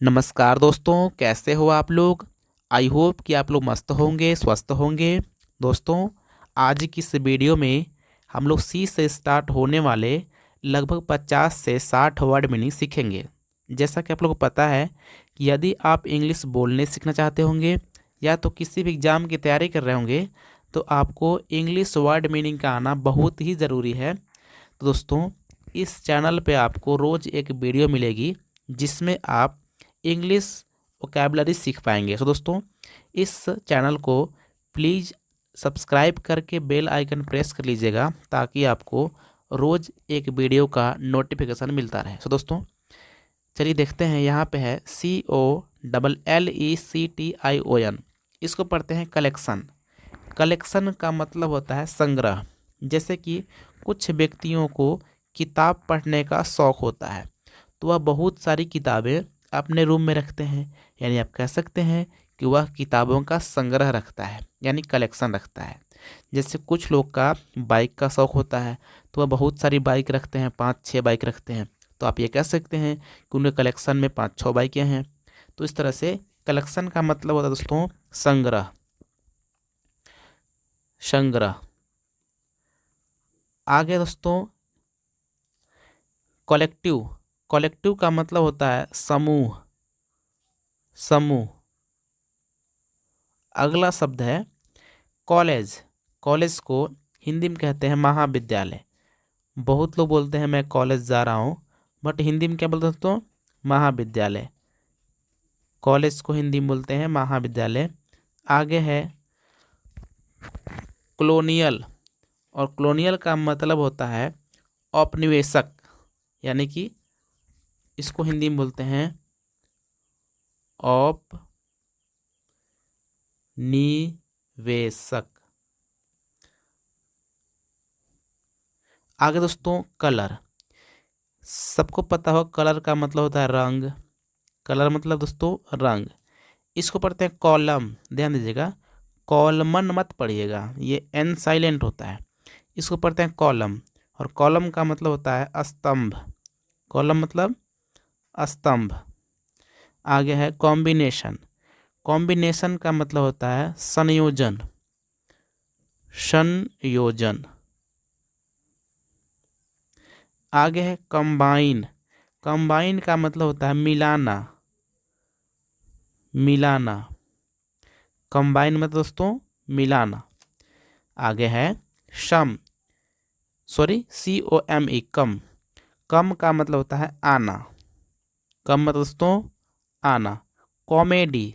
नमस्कार दोस्तों, कैसे हो आप लोग। आई होप कि आप लोग मस्त होंगे, स्वस्थ होंगे। दोस्तों, आज की इस वीडियो में हम लोग सी से स्टार्ट होने वाले लगभग 50 से 60 वर्ड मीनिंग सीखेंगे। जैसा कि आप लोग को पता है कि यदि आप इंग्लिश बोलने सीखना चाहते होंगे या तो किसी भी एग्ज़ाम की तैयारी कर रहे होंगे तो आपको इंग्लिश वर्ड मीनिंग का आना बहुत ही ज़रूरी है। तो दोस्तों, इस चैनल पे आपको रोज़ एक वीडियो मिलेगी जिसमें आप इंग्लिश वोकेबलरी सीख पाएंगे। दोस्तों, इस चैनल को प्लीज़ सब्सक्राइब करके बेल आइकन प्रेस कर लीजिएगा ताकि आपको रोज़ एक वीडियो का नोटिफिकेशन मिलता रहे। दोस्तों, चलिए देखते हैं। यहाँ पे है COLLECTION। इसको पढ़ते हैं कलेक्शन। कलेक्शन का मतलब होता है संग्रह। जैसे कि कुछ व्यक्तियों को किताब पढ़ने का शौक़ होता है तो वह बहुत सारी किताबें अपने रूम में रखते हैं, यानी आप कह सकते हैं कि वह किताबों का संग्रह रखता है, यानी कलेक्शन रखता है। जैसे कुछ लोग का बाइक का शौक़ होता है तो वह बहुत सारी बाइक रखते हैं, 5-6 बाइक रखते हैं, तो आप ये कह सकते हैं कि उनके कलेक्शन में 5-6 बाइकें हैं। तो इस तरह से कलेक्शन का मतलब होता है दोस्तों संग्रह। संग्रह आगे दोस्तों, कलेक्टिव। कलेक्टिव का मतलब होता है समूह। समूह। अगला शब्द है कॉलेज। कॉलेज को हिंदी में कहते हैं महाविद्यालय। बहुत लोग बोलते हैं मैं कॉलेज जा रहा हूँ, बट हिंदी में क्या बोलते हैं दोस्तों? महाविद्यालय। कॉलेज को हिंदी में बोलते हैं महाविद्यालय। आगे है कॉलोनियल। और कॉलोनियल का मतलब होता है औपनिवेशक, यानी कि इसको हिंदी में बोलते हैं औपनिवेशक। आगे दोस्तों कलर। सबको पता हो कलर का मतलब होता है रंग। कलर मतलब दोस्तों रंग। इसको पढ़ते हैं कॉलम। ध्यान दीजिएगा, कॉलमन मत पढ़िएगा, ये एन साइलेंट होता है। इसको पढ़ते हैं कॉलम। और कॉलम का मतलब होता है स्तंभ। कॉलम मतलब स्तंभ। आगे है कॉम्बिनेशन। कॉम्बिनेशन का मतलब होता है संयोजन। संयोजन। आगे है कंबाइन। कंबाइन का मतलब होता है मिलाना। मिलाना। कंबाइन मतलब दोस्तों मिलाना। आगे है सम। COME, कम। कम का मतलब होता है आना। कम मतलब दोस्तों आना। कॉमेडी।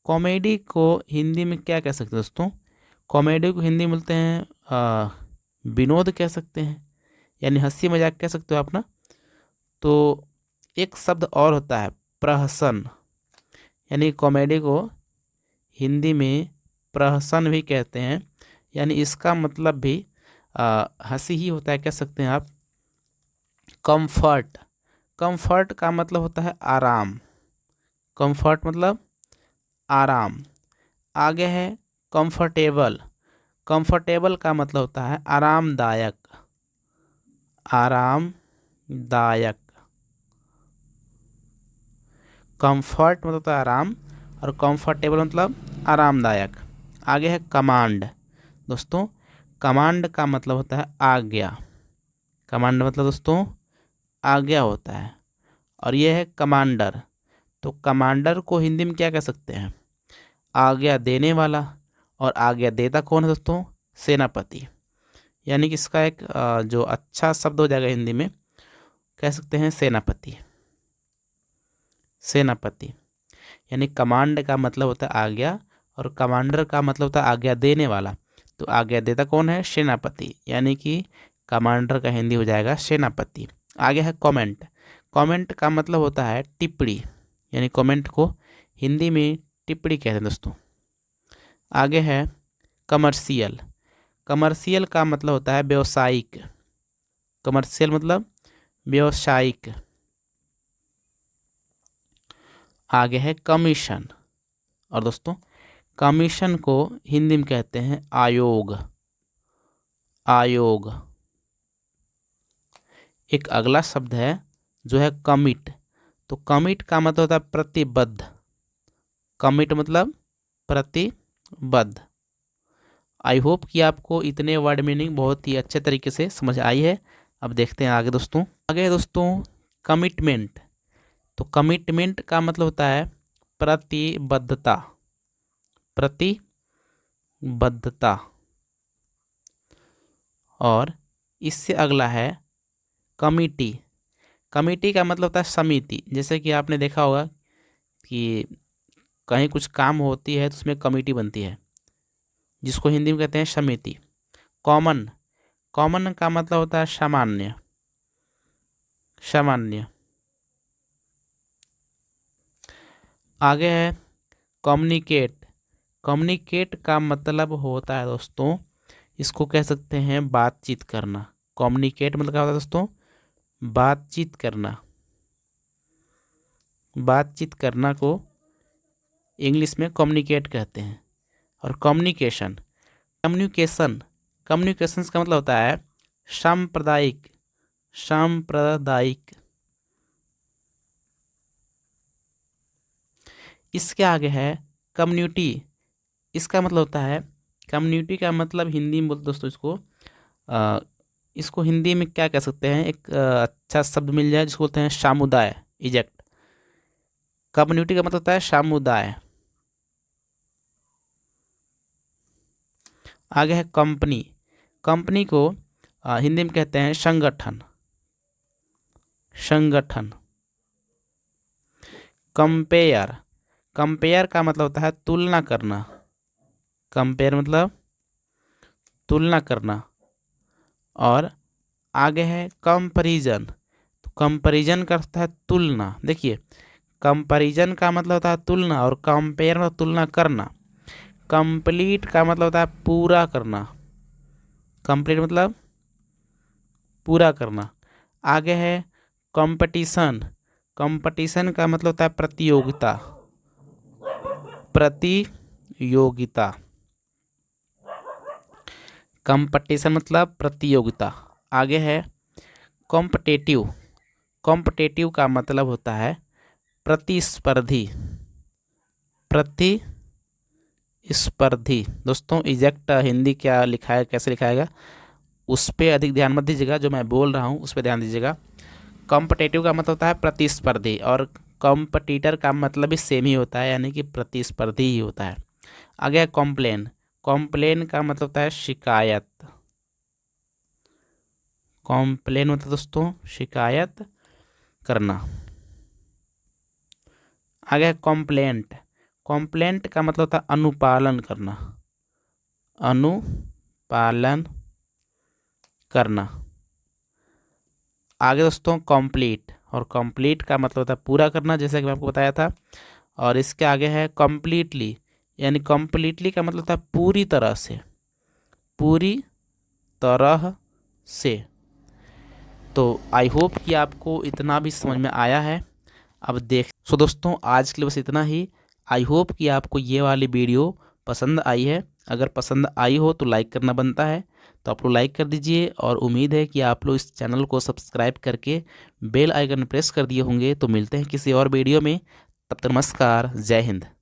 कॉमेडी को हिंदी में क्या कह सकते हैं दोस्तों? कॉमेडी को हिंदी में बोलते हैं विनोद कह सकते हैं, यानी हंसी मजाक कह सकते हो आप ना। तो एक शब्द और होता है प्रहसन, यानी कॉमेडी को हिंदी में प्रहसन भी कहते हैं, यानी इसका मतलब भी हंसी ही होता है, कह सकते हैं आप। कंफर्ट। कंफर्ट का मतलब होता है आराम। कंफर्ट मतलब आराम। आगे है कंफर्टेबल। कंफर्टेबल का मतलब होता है आरामदायक। आरामदायक। कंफर्ट मतलब होता है आराम और कंफर्टेबल मतलब आरामदायक। आगे है कमांड। दोस्तों, कमांड का मतलब होता है आज्ञा। कमांड मतलब दोस्तों आज्ञा होता है। और यह है कमांडर। तो कमांडर को हिंदी में क्या कह सकते हैं? आज्ञा देने वाला। और आज्ञा देता कौन है दोस्तों? सेनापति। यानी कि इसका एक जो अच्छा शब्द हो जाएगा हिंदी में, कह सकते हैं सेनापति। सेनापति। यानी कमांड का मतलब होता है आज्ञा और कमांडर का मतलब होता है आज्ञा देने वाला। तो आज्ञा देता कौन है? सेनापति। यानी कि कमांडर का हिंदी हो जाएगा सेनापति। आगे है कमेंट। कमेंट का मतलब होता है टिप्पणी, यानी कमेंट को हिंदी में टिप्पणी कहते हैं दोस्तों। आगे है कमर्शियल। कमर्शियल का मतलब होता है व्यावसायिक। कमर्शियल मतलब व्यावसायिक। आगे है कमीशन। और दोस्तों कमीशन को हिंदी में कहते हैं आयोग। आयोग। एक अगला शब्द है जो है कमिट। तो कमिट का मतलब होता है प्रतिबद्ध, कमिट मतलब प्रतिबद्ध। आई होप कि आपको इतने वर्ड मीनिंग बहुत ही अच्छे तरीके से समझ आई है। अब देखते हैं आगे दोस्तों। आगे दोस्तों कमिटमेंट। तो कमिटमेंट का मतलब होता है प्रतिबद्धता, प्रतिबद्धता। और इससे अगला है कमिटी। कमिटी का मतलब होता है समिति। जैसे कि आपने देखा होगा कि कहीं कुछ काम होती है तो उसमें कमिटी बनती है, जिसको हिंदी में कहते हैं समिति। कॉमन, कॉमन का मतलब होता है सामान्य, सामान्य। आगे है कम्युनिकेट। कम्युनिकेट का मतलब होता है दोस्तों, इसको कह सकते हैं बातचीत करना। कम्युनिकेट मतलब क्या होता है दोस्तों, बातचीत करना। बातचीत करना को इंग्लिश में कम्युनिकेट कहते हैं। और कम्युनिकेशन, कम्युनिकेशन, कम्युनिकेशन का मतलब होता है सांप्रदायिक, सांप्रदायिक। इसके आगे है कम्युनिटी। इसका मतलब होता है, कम्युनिटी का मतलब हिंदी में बोलते दोस्तों इसको हिंदी में क्या कह सकते हैं, एक अच्छा शब्द मिल जाए जिसको बोलते हैं समुदाय, इजेक्ट। कम्युनिटी का मतलब होता है समुदाय। आगे है कंपनी। कंपनी को हिंदी में कहते हैं संगठन, संगठन। कंपेयर, कंपेयर का मतलब होता है तुलना करना। कंपेयर मतलब तुलना करना। और आगे है कंपैरिजन। तो कंपैरिजन का अर्थ है तुलना। देखिए, कंपैरिजन का मतलब होता है तुलना, और कंपेयर मतलब तुलना करना। कंप्लीट का मतलब होता है पूरा करना, कंप्लीट मतलब पूरा करना। आगे है कंपटीशन। कंपटीशन का मतलब होता है प्रतियोगिता, प्रतियोगिता। कंपटीशन मतलब प्रतियोगिता। आगे है कॉम्पिटेटिव। कॉम्पिटेटिव का मतलब होता है प्रतिस्पर्धी, प्रतिस्पर्धी। दोस्तों एग्जैक्ट हिंदी क्या लिखा है, कैसे लिखाएगा, उस पर अधिक ध्यान मत दीजिएगा, जो मैं बोल रहा हूँ उस पर ध्यान दीजिएगा। कॉम्पिटेटिव का मतलब होता है प्रतिस्पर्धी, और कॉम्पिटिटर का मतलब भी सेम ही होता है, यानी कि प्रतिस्पर्धी ही होता है। आगे कॉम्प्लेन। कॉम्प्लेन का मतलब होता है शिकायत। कॉम्प्लेन मतलब दोस्तों शिकायत करना। आगे कॉम्प्लेंट। कॉम्प्लेंट का मतलब होता है अनुपालन करना, अनुपालन करना। आगे दोस्तों कंप्लीट। और कंप्लीट का मतलब होता है पूरा करना, जैसा कि मैं आपको बताया था। और इसके आगे है कंप्लीटली। यानी कंप्लीटली का मतलब होता है पूरी तरह से, पूरी तरह से। तो आई होप कि आपको इतना भी समझ में आया है। अब देख, सो दोस्तों आज के लिए बस इतना ही। आई होप कि आपको ये वाली वीडियो पसंद आई है। अगर पसंद आई हो तो लाइक करना बनता है, तो आप लोग लाइक कर दीजिए। और उम्मीद है कि आप लोग इस चैनल को सब्सक्राइब करके बेल आइकन प्रेस कर दिए होंगे। तो मिलते हैं किसी और वीडियो में, तब तक नमस्कार, जय हिंद।